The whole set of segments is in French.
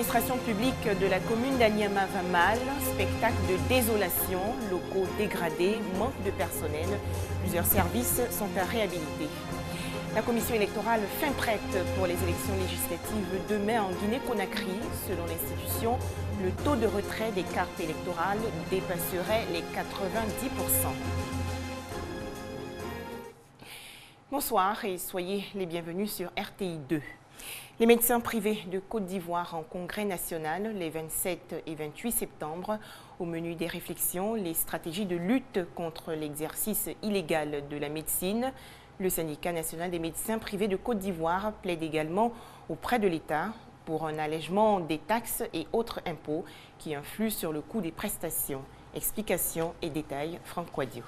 l'administration publique de la commune d'Anyama va mal. Spectacle de désolation, locaux dégradés, manque de personnel. Plusieurs services sont à réhabiliter. La commission électorale fin prête pour les élections législatives demain en Guinée-Conakry. Selon l'institution, le taux de retrait des cartes électorales dépasserait les 90%. Bonsoir et soyez les bienvenus sur RTI 2. Les médecins privés de Côte d'Ivoire en congrès national les 27 et 28 septembre. Au menu des réflexions, les stratégies de lutte contre l'exercice illégal de la médecine. Le syndicat national des médecins privés de Côte d'Ivoire plaide également auprès de l'État pour un allègement des taxes et autres impôts qui influent sur le coût des prestations. Explications et détails, Franck Quadio.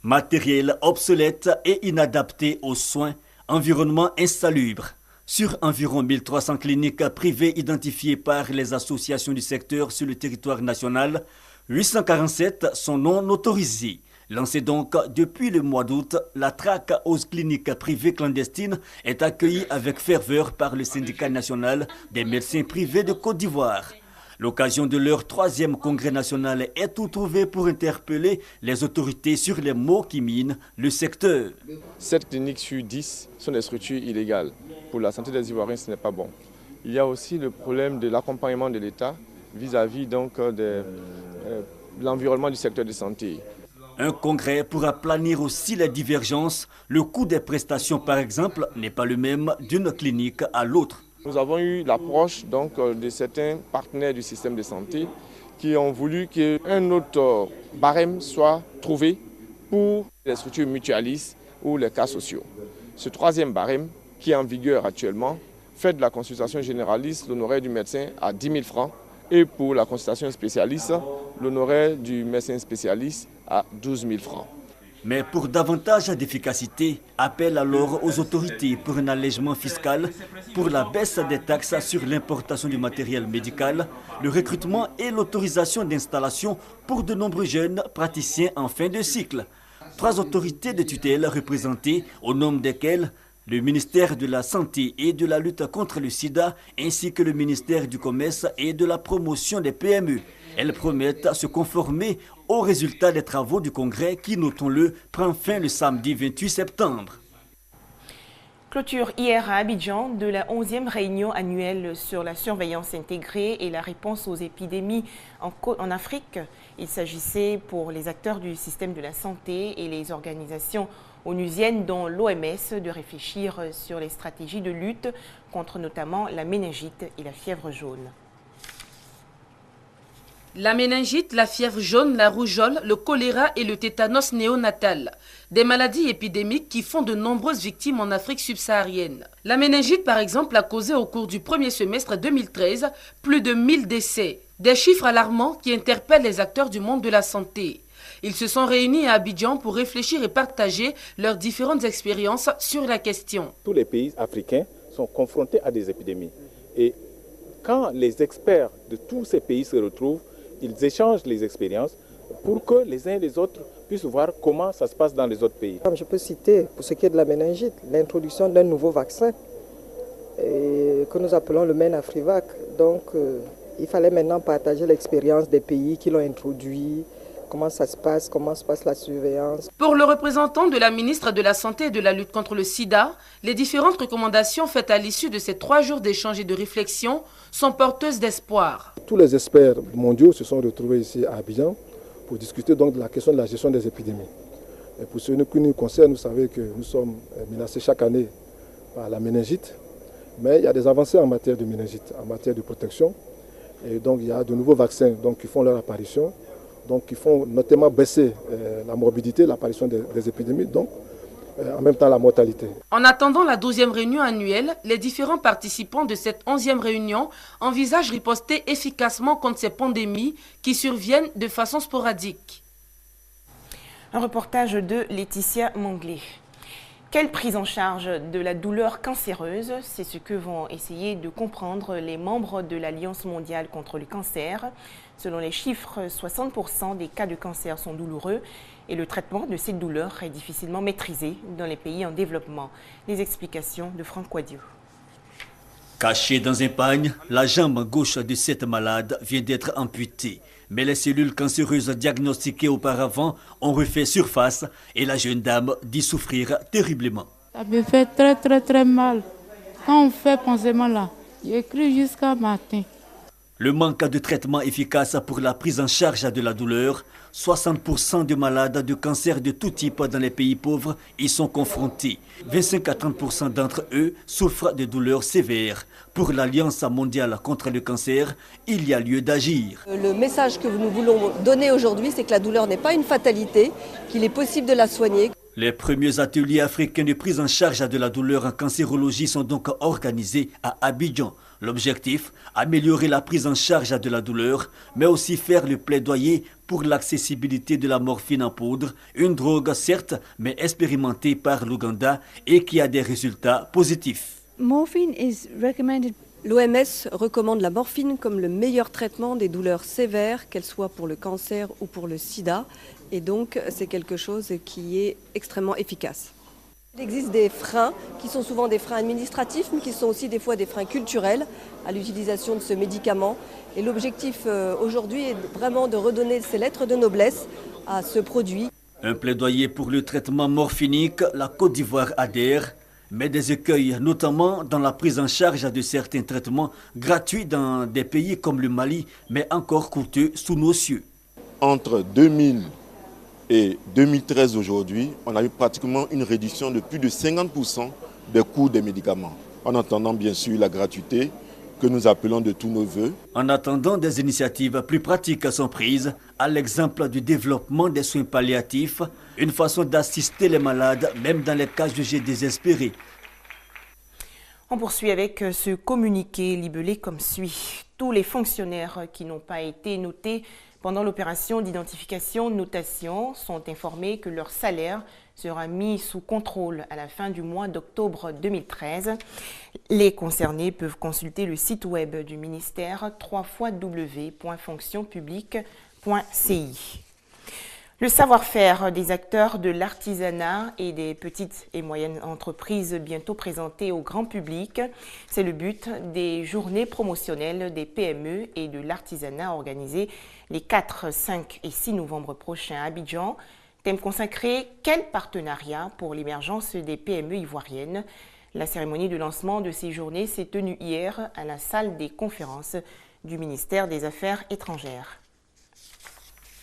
Matériel obsolète et inadapté aux soins. Environnement insalubre. Sur environ 1300 cliniques privées identifiées par les associations du secteur sur le territoire national, 847 sont non autorisées. Lancée donc depuis le mois d'août, la traque aux cliniques privées clandestines est accueillie avec ferveur par le syndicat national des médecins privés de Côte d'Ivoire. L'occasion de leur 3e congrès national est tout trouvé pour interpeller les autorités sur les maux qui minent le secteur. 7 cliniques sur 10 sont des structures illégales. Pour la santé des Ivoiriens, ce n'est pas bon. Il y a aussi le problème de l'accompagnement de l'État vis-à-vis de l'environnement du secteur de santé. Un congrès pour aplanir aussi les divergences. Le coût des prestations, par exemple, n'est pas le même d'une clinique à l'autre. Nous avons eu l'approche de certains partenaires du système de santé qui ont voulu qu'un autre barème soit trouvé pour les structures mutualistes ou les cas sociaux. Ce 3e barème, qui est en vigueur actuellement, fait de la consultation généraliste l'honoraire du médecin à 10 000 francs et pour la consultation spécialiste, l'honoraire du médecin spécialiste à 12 000 francs. Mais pour davantage d'efficacité, appel alors aux autorités pour un allègement fiscal, pour la baisse des taxes sur l'importation du matériel médical, le recrutement et l'autorisation d'installation pour de nombreux jeunes praticiens en fin de cycle. 3 autorités de tutelle représentées, au nom desquelles le ministère de la Santé et de la lutte contre le sida, ainsi que le ministère du Commerce et de la promotion des PME. Elles promettent se conformer aux résultats des travaux du Congrès qui, notons-le, prend fin le samedi 28 septembre. Clôture hier à Abidjan de la 11e réunion annuelle sur la surveillance intégrée et la réponse aux épidémies en Afrique. Il s'agissait pour les acteurs du système de la santé et les organisations onusiennes dont l'OMS de réfléchir sur les stratégies de lutte contre notamment la méningite et la fièvre jaune. La méningite, la fièvre jaune, la rougeole, le choléra et le tétanos néonatal. Des maladies épidémiques qui font de nombreuses victimes en Afrique subsaharienne. La méningite, par exemple, a causé au cours du premier semestre 2013 plus de 1000 décès. Des chiffres alarmants qui interpellent les acteurs du monde de la santé. Ils se sont réunis à Abidjan pour réfléchir et partager leurs différentes expériences sur la question. Tous les pays africains sont confrontés à des épidémies. Et quand les experts de tous ces pays se retrouvent, ils échangent les expériences pour que les uns et les autres puissent voir comment ça se passe dans les autres pays. Je peux citer, pour ce qui est de la méningite, l'introduction d'un nouveau vaccin que nous appelons le Menafrivac. Donc, il fallait maintenant partager l'expérience des pays qui l'ont introduit, comment ça se passe, comment se passe la surveillance. Pour le représentant de la ministre de la Santé et de la lutte contre le sida, les différentes recommandations faites à l'issue de ces 3 jours d'échange et de réflexion sont porteuses d'espoir. Tous les experts mondiaux se sont retrouvés ici à Abidjan pour discuter donc de la question de la gestion des épidémies. Et pour ce qui nous concerne, vous savez que nous sommes menacés chaque année par la méningite, mais il y a des avancées en matière de méningite, en matière de protection. Et donc il y a de nouveaux vaccins qui font leur apparition, donc qui font notamment baisser la morbidité, l'apparition des épidémies, donc en même temps la mortalité. En attendant la 12e réunion annuelle, les différents participants de cette 11e réunion envisagent riposter efficacement contre ces pandémies qui surviennent de façon sporadique. Un reportage de Laetitia Manglé. Quelle prise en charge de la douleur cancéreuse? C'est ce que vont essayer de comprendre les membres de l'Alliance mondiale contre le cancer. Selon les chiffres, 60% des cas de cancer sont douloureux et le traitement de cette douleur est difficilement maîtrisé dans les pays en développement. Les explications de Franck Quadio. Cachée dans un pagne, la jambe gauche de cette malade vient d'être amputée. Mais les cellules cancéreuses diagnostiquées auparavant ont refait surface et la jeune dame dit souffrir terriblement. Ça me fait très mal. Quand on fait pansement là, j'écris jusqu'à matin. Le manque de traitement efficace pour la prise en charge de la douleur, 60% de malades de cancer de tout type dans les pays pauvres y sont confrontés. 25 à 30% d'entre eux souffrent de douleurs sévères. Pour l'Alliance mondiale contre le cancer, il y a lieu d'agir. Le message que nous voulons donner aujourd'hui, c'est que la douleur n'est pas une fatalité, qu'il est possible de la soigner. Les premiers ateliers africains de prise en charge de la douleur en cancérologie sont donc organisés à Abidjan. L'objectif, améliorer la prise en charge de la douleur, mais aussi faire le plaidoyer pour l'accessibilité de la morphine en poudre, une drogue certes, mais expérimentée par l'Ouganda et qui a des résultats positifs. L'OMS recommande la morphine comme le meilleur traitement des douleurs sévères, qu'elles soient pour le cancer ou pour le sida. Et donc, c'est quelque chose qui est extrêmement efficace. Il existe des freins qui sont souvent des freins administratifs, mais qui sont aussi des fois des freins culturels à l'utilisation de ce médicament. Et l'objectif aujourd'hui est vraiment de redonner ces lettres de noblesse à ce produit. Un plaidoyer pour le traitement morphinique, la Côte d'Ivoire adhère, mais des écueils, notamment dans la prise en charge de certains traitements gratuits dans des pays comme le Mali, mais encore coûteux sous nos cieux. Entre 2000 et 2013 aujourd'hui, on a eu pratiquement une réduction de plus de 50% des coûts des médicaments. En attendant bien sûr la gratuité que nous appelons de tous nos voeux. En attendant, des initiatives plus pratiques sont prises, à l'exemple du développement des soins palliatifs, une façon d'assister les malades, même dans les cas jugés désespérés. On poursuit avec ce communiqué libellé comme suit. Tous les fonctionnaires qui n'ont pas été notés pendant l'opération d'identification-notation sont informés que leur salaire sera mis sous contrôle à la fin du mois d'octobre 2013. Les concernés peuvent consulter le site web du ministère www.fonctionpublique.ci. Le savoir-faire des acteurs de l'artisanat et des petites et moyennes entreprises bientôt présenté au grand public, c'est le but des journées promotionnelles des PME et de l'artisanat organisées les 4, 5 et 6 novembre prochains à Abidjan. Thème consacré « Quel partenariat pour l'émergence des PME ivoiriennes ?» La cérémonie de lancement de ces journées s'est tenue hier à la salle des conférences du ministère des Affaires étrangères.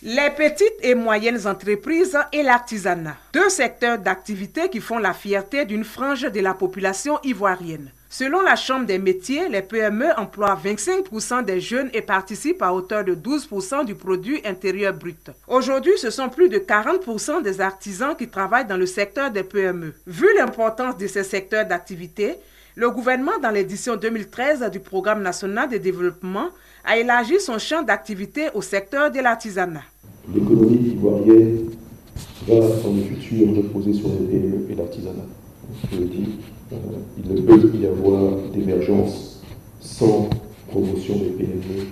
Les petites et moyennes entreprises et l'artisanat, deux secteurs d'activité qui font la fierté d'une frange de la population ivoirienne. Selon la Chambre des métiers, les PME emploient 25% des jeunes et participent à hauteur de 12% du produit intérieur brut. Aujourd'hui, ce sont plus de 40% des artisans qui travaillent dans le secteur des PME. Vu l'importance de ces secteurs d'activité, le gouvernement, dans l'édition 2013 du Programme national de développement, a élargi son champ d'activité au secteur de l'artisanat. L'économie ivoirienne va dans le futur reposer sur les PME et l'artisanat. Je le dis, il ne peut y avoir d'émergence sans promotion des PME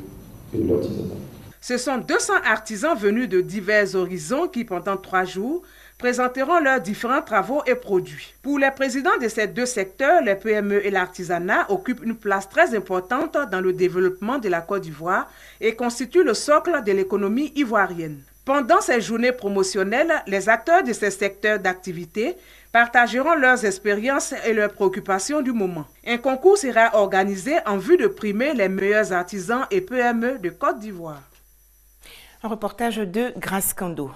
et de l'artisanat. Ce sont 200 artisans venus de divers horizons qui, pendant 3 jours, présenteront leurs différents travaux et produits. Pour les présidents de ces deux secteurs, les PME et l'artisanat occupent une place très importante dans le développement de la Côte d'Ivoire et constituent le socle de l'économie ivoirienne. Pendant ces journées promotionnelles, les acteurs de ces secteurs d'activité partageront leurs expériences et leurs préoccupations du moment. Un concours sera organisé en vue de primer les meilleurs artisans et PME de Côte d'Ivoire. Un reportage de Grace Kando.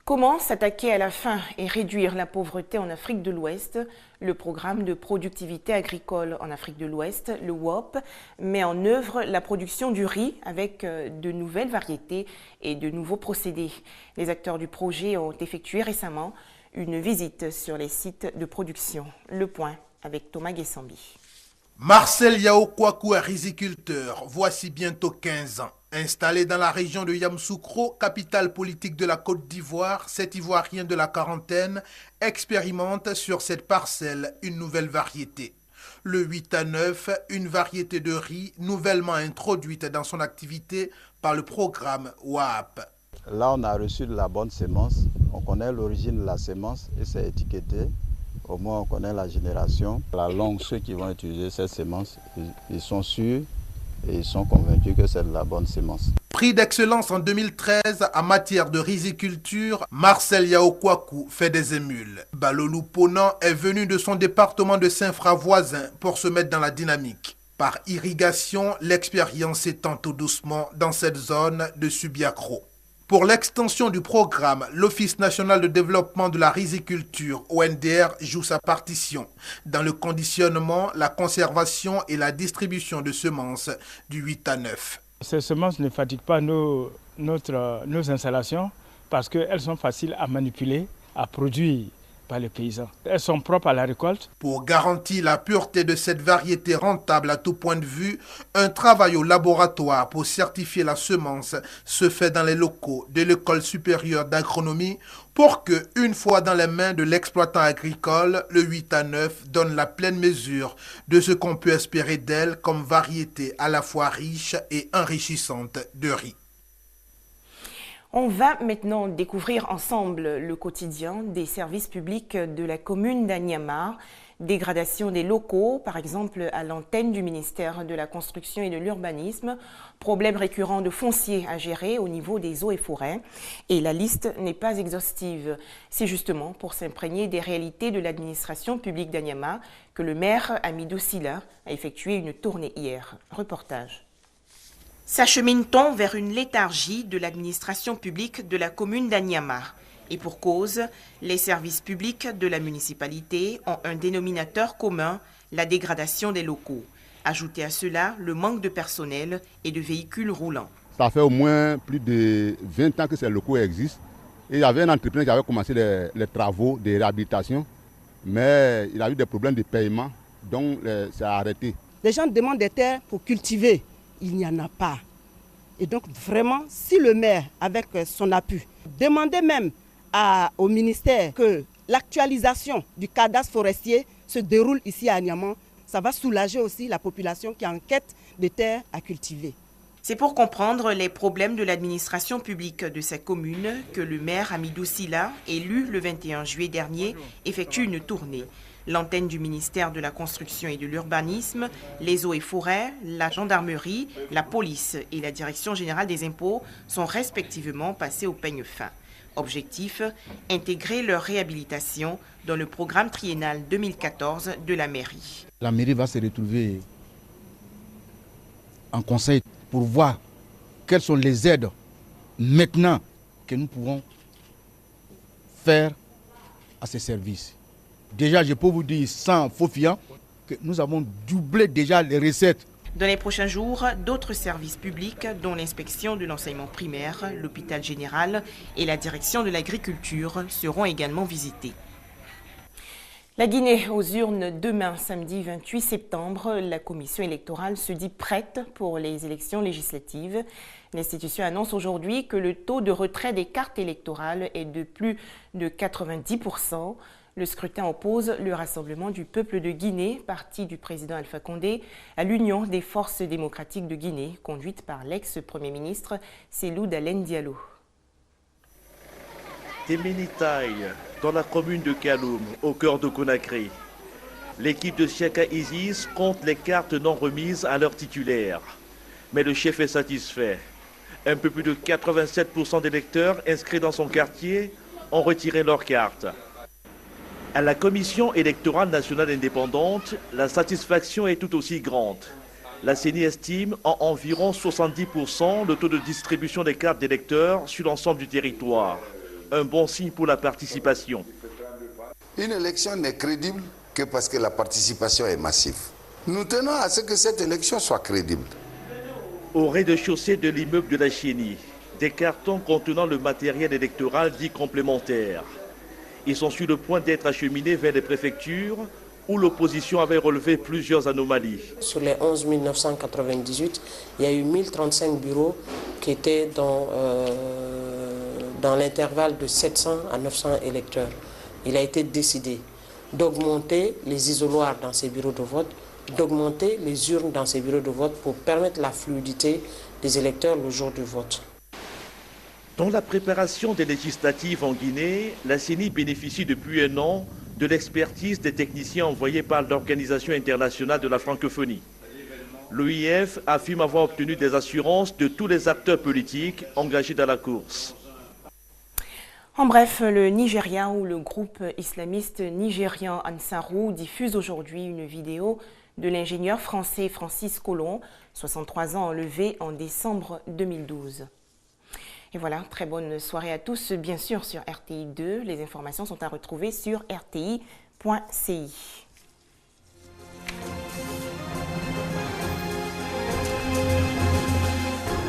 Comment s'attaquer à la faim et réduire la pauvreté en Afrique de l'Ouest? Le programme de productivité agricole en Afrique de l'Ouest, le WOP, met en œuvre la production du riz avec de nouvelles variétés et de nouveaux procédés. Les acteurs du projet ont effectué récemment une visite sur les sites de production. Le point avec Thomas Guessambi. Marcel Yaokwakou est riziculteur, voici bientôt 15 ans. Installé dans la région de Yamoussoukro, capitale politique de la Côte d'Ivoire, cet Ivoirien de la quarantaine expérimente sur cette parcelle une nouvelle variété. Le 8 à 9, une variété de riz nouvellement introduite dans son activité par le programme WAP. Là, on a reçu de la bonne semence, on connaît l'origine de la semence et c'est étiqueté. Au moins, on connaît la génération. À la longue, ceux qui vont utiliser cette semence, ils sont sûrs et ils sont convaincus que c'est de la bonne semence. Prix d'excellence en 2013 en matière de riziculture, Marcel Yaokwaku fait des émules. Balolou Ponant est venu de son département de Saint-Fra voisin pour se mettre dans la dynamique. Par irrigation, l'expérience s'étend tout doucement dans cette zone de Subiacro. Pour l'extension du programme, l'Office national de développement de la riziculture, ONDR, joue sa partition dans le conditionnement, la conservation et la distribution de semences du 8 à 9. Ces semences ne fatiguent pas nos installations parce qu'elles sont faciles à manipuler, à produire par les paysans. Elles sont propres à la récolte. Pour garantir la pureté de cette variété rentable à tout point de vue, un travail au laboratoire pour certifier la semence se fait dans les locaux de l'École supérieure d'agronomie pour que, une fois dans les mains de l'exploitant agricole, le 8 à 9 donne la pleine mesure de ce qu'on peut espérer d'elle comme variété à la fois riche et enrichissante de riz. On va maintenant découvrir ensemble le quotidien des services publics de la commune d'Anyamar. Dégradation des locaux, par exemple à l'antenne du ministère de la Construction et de l'Urbanisme, problèmes récurrents de foncier à gérer au niveau des eaux et forêts. Et la liste n'est pas exhaustive. C'est justement pour s'imprégner des réalités de l'administration publique d'Anyamar que le maire Amidou Silla a effectué une tournée hier. Reportage. S'achemine-t-on vers une léthargie de l'administration publique de la commune d'Anyamar? Et pour cause, les services publics de la municipalité ont un dénominateur commun, la dégradation des locaux. Ajoutez à cela le manque de personnel et de véhicules roulants. Ça fait au moins plus de 20 ans que ces locaux existent. Et il y avait un entrepreneur qui avait commencé les travaux de réhabilitation, mais il a eu des problèmes de paiement, donc ça a arrêté. Les gens demandent des terres pour cultiver. Il n'y en a pas. Et donc vraiment, si le maire, avec son appui, demandait même au ministère que l'actualisation du cadastre forestier se déroule ici à Anyamar, ça va soulager aussi la population qui est en quête de terres à cultiver. C'est pour comprendre les problèmes de l'administration publique de cette commune que le maire Amidou Silla, élu le 21 juillet dernier, effectue une tournée. L'antenne du ministère de la Construction et de l'Urbanisme, les eaux et forêts, la gendarmerie, la police et la direction générale des impôts sont respectivement passés au peigne fin. Objectif, intégrer leur réhabilitation dans le programme triennal 2014 de la mairie. La mairie va se retrouver en conseil pour voir quelles sont les aides maintenant que nous pouvons faire à ces services. Déjà, je peux vous dire sans faux fiant que nous avons doublé déjà les recettes. Dans les prochains jours, d'autres services publics, dont l'inspection de l'enseignement primaire, l'hôpital général et la direction de l'agriculture, seront également visités. La Guinée aux urnes demain, samedi 28 septembre. La commission électorale se dit prête pour les élections législatives. L'institution annonce aujourd'hui que le taux de retrait des cartes électorales est de plus de 90%. Le scrutin oppose le Rassemblement du peuple de Guinée, parti du président Alpha Condé, à l'Union des forces démocratiques de Guinée, conduite par l'ex-premier ministre Cellou Dalein Diallo. Temenitaï, dans la commune de Kaloum, au cœur de Conakry. L'équipe de Siaka Isis compte les cartes non remises à leurs titulaires. Mais le chef est satisfait. Un peu plus de 87% des électeurs inscrits dans son quartier ont retiré leurs cartes. À la Commission électorale nationale indépendante, la satisfaction est tout aussi grande. La CENI estime en environ 70% le taux de distribution des cartes d'électeurs sur l'ensemble du territoire. Un bon signe pour la participation. Une élection n'est crédible que parce que la participation est massive. Nous tenons à ce que cette élection soit crédible. Au rez-de-chaussée de l'immeuble de la CENI, des cartons contenant le matériel électoral dit complémentaire. Ils sont sur le point d'être acheminés vers les préfectures où l'opposition avait relevé plusieurs anomalies. Sur les 11 998, il y a eu 1035 bureaux qui étaient dans l'intervalle de 700 à 900 électeurs. Il a été décidé d'augmenter les isoloirs dans ces bureaux de vote, d'augmenter les urnes dans ces bureaux de vote pour permettre la fluidité des électeurs le jour du vote. Dans la préparation des législatives en Guinée, la CENI bénéficie depuis un an de l'expertise des techniciens envoyés par l'Organisation internationale de la francophonie. L'OIF affirme avoir obtenu des assurances de tous les acteurs politiques engagés dans la course. En bref, le Nigeria ou le groupe islamiste nigérian Ansarou diffuse aujourd'hui une vidéo de l'ingénieur français Francis Collomb, 63 ans enlevé en décembre 2012. Et voilà, très bonne soirée à tous, bien sûr sur RTI 2. Les informations sont à retrouver sur rti.ci.